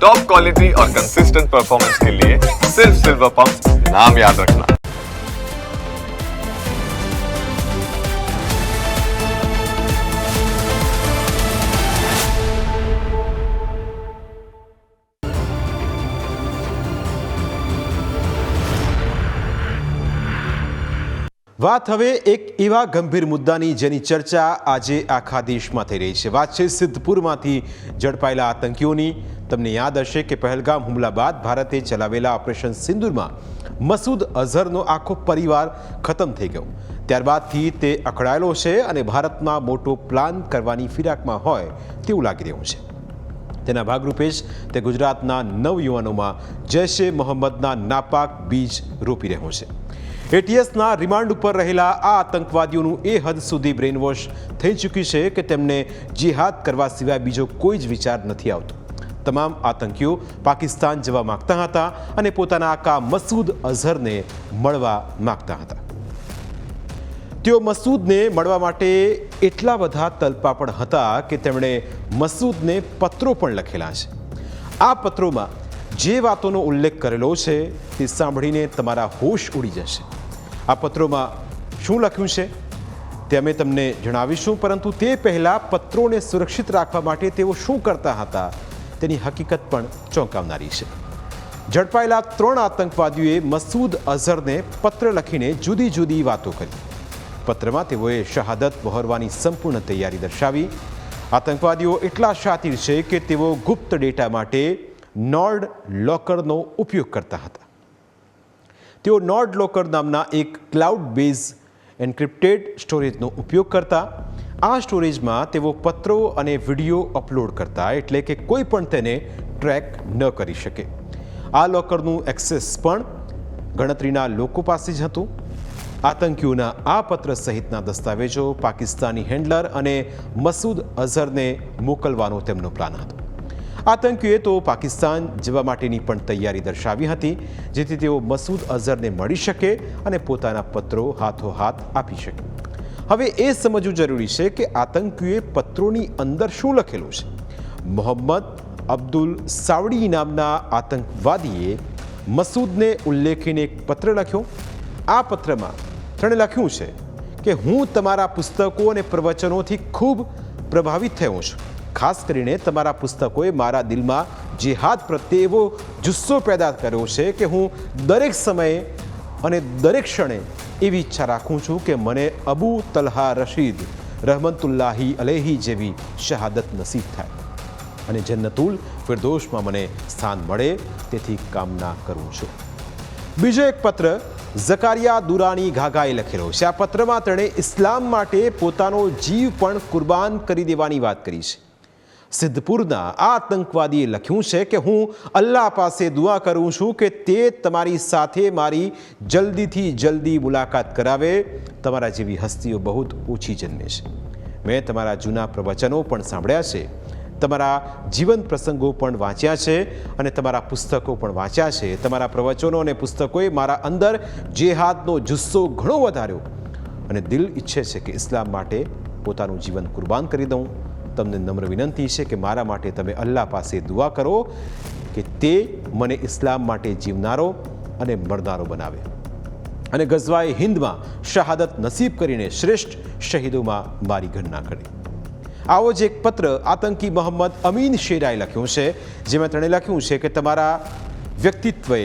Top quality और consistent performance के लिए सिर्फ सिल्वर पंप नाम याद रखना। વાત હવે એક એવા ગંભીર મુદ્દાની જેની ચર્ચા આજે આખા દેશમાં થઈ રહી છે। વાત છે સિદ્ધપુરમાંથી ઝડપાયેલા આતંકીઓની। તમને યાદ હશે કે પહેલગામ હુમલા બાદ ભારતે ચલાવેલા ઓપરેશન સિંદૂરમાં મસૂદ અઝહરનો આખો પરિવાર ખતમ થઈ ગયો। ત્યારબાદથી તે અકળાયેલો છે અને ભારતમાં મોટો પ્લાન કરવાની ફિરાકમાં હોય તેવું લાગી રહ્યું છે। તેના ભાગરૂપે જ તે ગુજરાતના નવયુવાનોમાં જૈશ એ મોહમ્મદના નાપાક બીજ રોપી રહ્યો છે। એટીએસના રિમાન્ડ ઉપર રહેલા આ આતંકવાદીઓનું એ હદ સુધી બ્રેનવોશ થઈ ચૂક્યું છે કે તેમને જિહાદ કરવા સિવાય બીજો કોઈ જ વિચાર નથી આવતો। તમામ આતંકીઓ પાકિસ્તાન જવા માગતા હતા અને પોતાના આકા મસૂદ અઝહરને મળવા માગતા હતા। તેઓ મસૂદને મળવા માટે એટલા બધા તલપાપડ હતા કે તેમણે મસૂદને પત્રો પણ લખેલા છે। આ પત્રોમાં જે વાતોનો ઉલ્લેખ કરેલો છે તે સાંભળીને તમારા હોશ ઉડી જશે। આ પત્રોમાં શું લખ્યું છે તે અમે તમને જણાવીશું, પરંતુ તે પહેલાં પત્રોને સુરક્ષિત રાખવા માટે તેઓ શું કરતા હતા તેની હકીકત પણ ચોંકાવનારી છે। ઝડપાયેલા 3 આતંકવાદીઓએ મસૂદ અઝહરને પત્ર લખીને જુદી જુદી વાતો કરી। પત્રમાં તેઓએ શહાદત વહોરવાની સંપૂર્ણ તૈયારી દર્શાવી। આતંકવાદીઓ એટલા શાતિર છે કે તેઓ ગુપ્ત ડેટા માટે નોર્ડ લોકરનો ઉપયોગ કરતા હતા। તેઓ નોર્ડ લોકર નામના એક ક્લાઉડ બેઝ એન્ક્રિપ્ટેડ સ્ટોરેજનો ઉપયોગ કરતા। આ સ્ટોરેજમાં તેઓ પત્રો અને વિડીયો અપલોડ કરતા, એટલે કે કોઈ પણ તેને ટ્રેક ન કરી શકે। આ લોકરનું એક્સેસ પણ ગણતરીના લોકો પાસે જ હતું। આતંકીઓના આ પત્ર સહિતના દસ્તાવેજો પાકિસ્તાની હેન્ડલર અને મસૂદ અઝહરને મોકલવાનો તેમનો પ્લાન હતો। આતંકીઓએ તો પાકિસ્તાન જવા માટેની પણ તૈયારી દર્શાવી હતી, જેથી તેઓ મસૂદ અઝહરને મળી શકે અને પોતાના પત્રો હાથોહાથ આપી શકે। હવે એ સમજવું જરૂરી છે કે આતંકીઓએ પત્રોની અંદર શું લખેલું છે। મોહમ્મદ અબ્દુલ સાવડી નામના આતંકવાદીએ મસૂદને ઉલ્લેખીને એક પત્ર લખ્યો। આ પત્રમાં તેણે લખ્યું છે કે હું તમારા પુસ્તકો અને પ્રવચનોથી ખૂબ પ્રભાવિત થયો છું। ખાસ કરીને તમારા પુસ્તકોએ મારા દિલમાં જિહાદ પ્રત્યે એવો જુસ્સો પેદા કર્યો છે કે હું દરેક સમયે અને દરેક ક્ષણે એવી ઈચ્છા રાખું છું કે મને અબુ તલહા રશીદ રહમતુલ્લાહી અલૈહી જેવી શહાદત નસીબ થાય અને જન્નતુલ ફિરદોસમાં મને સ્થાન મળે, તેથી કામના કરું છું। બીજો એક પત્ર ઝકારિયા દુરાની ઘાઘાએ લખેલો છે। આ પત્રમાં તેણે ઇસ્લામ માટે પોતાનો જીવ પણ કુરબાન કરી દેવાની વાત કરી છે। સિદ્ધપુરના આ આતંકવાદીએ લખ્યું છે કે હું અલ્લાહ પાસે દુઆ કરું છું કે તે તમારી સાથે મારી જલ્દીથી જલ્દી મુલાકાત કરાવે। તમારા જેવી હસ્તીઓ બહુ ઓછી જન્મે છે। મેં તમારા જૂના પ્રવચનો પણ સાંભળ્યા છે, તમારા જીવન પ્રસંગો પણ વાંચ્યા છે અને તમારા પુસ્તકો પણ વાંચ્યા છે। તમારા પ્રવચનો અને પુસ્તકોએ મારા અંદર જેહાદનો જુસ્સો ઘણો વધાર્યો અને દિલ ઈચ્છે છે કે ઇસ્લામ માટે પોતાનું જીવન કુરબાન કરી દઉં। તમને નમ્ર વિનંતી છે કે મારા માટે તમે અલ્લાહ પાસે દુઆ કરો કે તે મને ઇસ્લામ માટે જીવનારો અને મરનારો બનાવે અને ગઝવાએ હિન્દમાં શહાદત નસીબ કરીને શ્રેષ્ઠ શહીદોમાં મારી ગણના કરે। આવો જ એક પત્ર આતંકી મોહમ્મદ અમીન શેરાએ લખ્યું છે, જેમાં તેણે લખ્યું છે કે તમારા વ્યક્તિત્વએ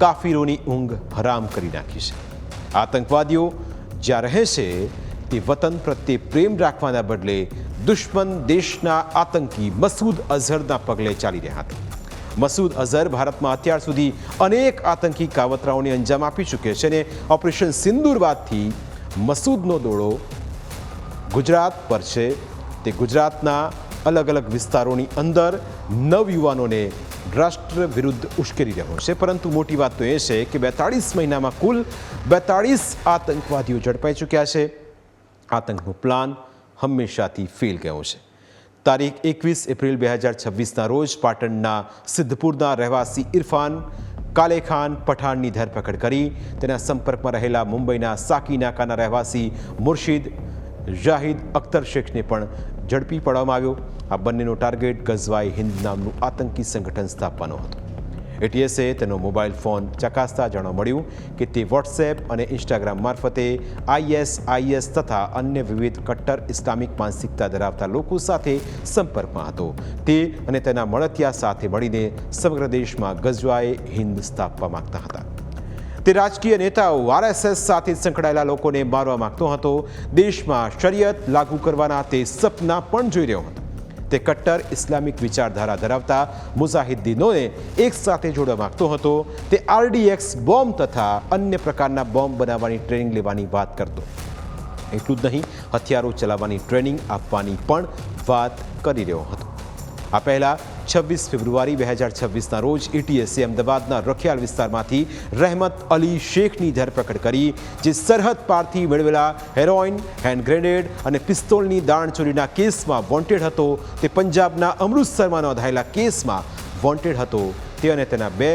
કાફીરોની ઊંઘ હરામ કરી નાખી છે। આતંકવાદીઓ જ્યાં રહે છે તે વતન પ્રત્યે પ્રેમ રાખવાના બદલે દુશ્મન દેશના આતંકી મસૂદ અઝહરના પગલે ચાલી રહ્યા હતા। મસૂદ અઝહર ભારતમાં અત્યાર સુધી અનેક આતંકી કાવતરાઓને અંજામ આપી ચૂક્યો છે અને ઓપરેશન સિંદૂર બાદથી મસૂદનો દોડો ગુજરાત પર છે। તે ગુજરાતના અલગ અલગ વિસ્તારોની અંદર નવયુવાનોને રાષ્ટ્ર વિરુદ્ધ ઉશ્કેરી રહ્યો છે। પરંતુ મોટી વાત તો એ છે કે 42 મહિનામાં કુલ 42 આતંકવાદીઓ ઝડપાઈ ચૂક્યા છે। આતંકનો પ્લાન હંમેશાથી ફેલ ગયો છે। તારીખ 21 એપ્રિલ 2026ના રોજ પાટણના સિદ્ધપુરના રહેવાસી ઇરફાન કાલેખાન પઠાણની ધરપકડ કરી તેના સંપર્કમાં રહેલા મુંબઈના સાકી નાકાના રહેવાસી મુર્શિદ જાહિદ અખ્તર શેખને પણ ઝડપી પાડવામાં આવ્યો. આ બંનેનો ટાર્ગેટ ગઝવાએ હિન્દ નામનું આતંકી સંગઠન સ્થાપવાનો હતો. એટીએસે તેનો મોબાઈલ ફોન ચકાસતા જાણવા મળ્યું કે તે વોટ્સએપ અને ઇન્સ્ટાગ્રામ મારફતે ISIS તથા અન્ય વિવિધ કટ્ટર ઇસ્લામિક માનસિકતા ધરાવતા લોકો સાથે સંપર્કમાં હતો. તે અને તેના મળતિયા સાથે મળીને સમગ્ર દેશમાં ગઝવાએ હિન્દ સ્થાપવા માંગતા હતા. તે રાજકીય નેતાઓ RSS સાથે સંકળાયેલા લોકોને મારવા માંગતો હતો. દેશમાં શરિયત લાગુ કરવાના તે સપના પણ જોઈ રહ્યો હતો. તે કટ્ટર ઇસ્લામિક વિચારધારા ધરાવતા મુજાહિદ્દીનોને એક સાથે જોડવા માંગતો હતો. તે RDX બોમ્બ તથા અન્ય પ્રકારના બોમ્બ બનાવવાની ટ્રેનિંગ લેવાની વાત કરતો. એટલું જ નહીં, હથિયારો ચલાવવાની ટ્રેનિંગ આપવાની પણ વાત કરી રહ્યો હતો. આ પહેલા 26 ફેબ્રુઆરી 2026ના રોજ એટીએસે અમદાવાદના રખિયાલ વિસ્તારમાંથી રહેમત અલી શેખની ધરપકડ કરી, જે સરહદ પારથી મેળવેલા હેરોઇન, હેન્ડ ગ્રેનેડ અને પિસ્તોલની દાણચોરીના કેસમાં વોન્ટેડ હતો. તે પંજાબના અમૃતસરમાં નોંધાયેલા કેસમાં વોન્ટેડ હતો. તે અને તેના 2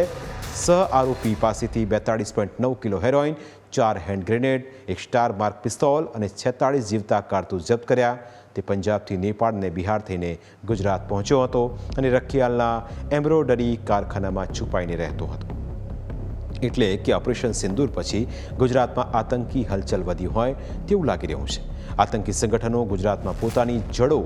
સહ આરોપી પાસેથી 42.9 kilo heroine, 4 hand grenade, 1 star mark pistol અને 46 જીવતા કારતૂસ જપ્ત કર્યા. તે પંજાબથી નેપાળ અને બિહાર થઈને ગુજરાત પહોંચ્યો હતો અને રખિયાલના એમ્બ્રોડરી કારખાનામાં છુપાઈને રહેતો હતો. એટલે કે ઓપરેશન સિંદૂર પછી ગુજરાતમાં આતંકી હલચલ વધી હોય તેવું લાગી રહ્યું છે. આતંકી સંગઠનો ગુજરાતમાં પોતાની જડો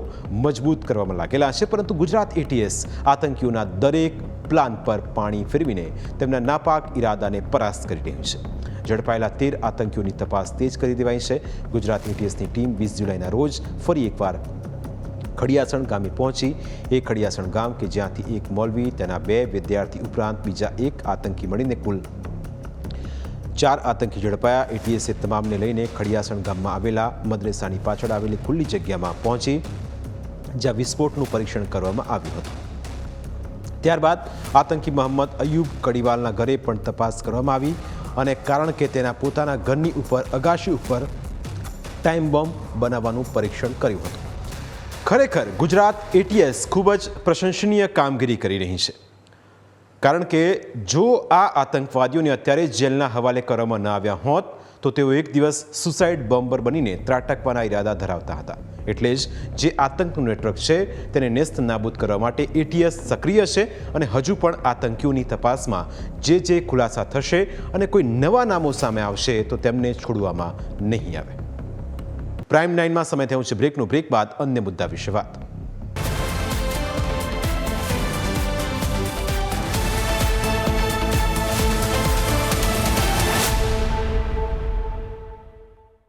મજબૂત કરવામાં લાગેલા છે, પરંતુ ગુજરાત એટીએસ આતંકીઓના દરેક પ્લાન પર પાણી ફેરવીને તેમના નાપાક ઈરાદાને પરાસ્ત કરી રહ્યું છે. ઝડપાયેલા 13 આતંકીઓની તપાસ તેજ કરી દેવાઈ છે. ગુજરાત એટીએસની ટીમ 20 જુલાઈના રોજ ફરી એકવાર ખડિયાસણ ગામે પહોંચી. એ ખડિયાસણ ગામ કે જ્યાંથી એક મૌલવી, તેના 2 વિદ્યાર્થી ઉપરાંત બીજા 1 આતંકી મળીને કુલ 4 આતંકી ઝડપાયા. એટીએસે તમામને લઈને ખડિયાસણ ગામમાં આવેલા મદ્રેસાની પાછળ આવેલી ખુલ્લી જગ્યામાં પહોંચી, જ્યાં વિસ્ફોટનું પરીક્ષણ કરવામાં આવ્યું હતું. ત્યારબાદ આતંકી મોહમ્મદ અયુબ કડીવાલના ઘરે પણ તપાસ કરવામાં આવી અને કારણ કે તેના પોતાના ઘરની ઉપર અગાશી ઉપર ટાઈમ બોમ્બ બનાવવાનું પરીક્ષણ કર્યું હતું. ખરેખર ગુજરાત એટીએસ ખૂબ જ પ્રશંસનીય કામગીરી કરી રહી છે, કારણ કે જો આ આતંકવાદીઓને અત્યારે જેલના હવાલે કરવામાં ન આવ્યા હોત તો તેઓ એક દિવસ સુસાઇડ બોમ્બર બનીને ત્રાટકવાના ઈરાદા ધરાવતા હતા. એટલે જ જે આતંકનું નેટવર્ક છે તેને નેસ્ત નાબૂદ કરવા માટે એટીએસ સક્રિય છે અને હજુ પણ આતંકીઓની તપાસમાં જે ખુલાસા થશે અને કોઈ નવા નામો સામે આવશે તો તેમને છોડવામાં નહીં આવે. પ્રાઇમ 9માં સમય થયો છે બ્રેકનો. બ્રેક બાદ અન્ય મુદ્દા વિશે વાત.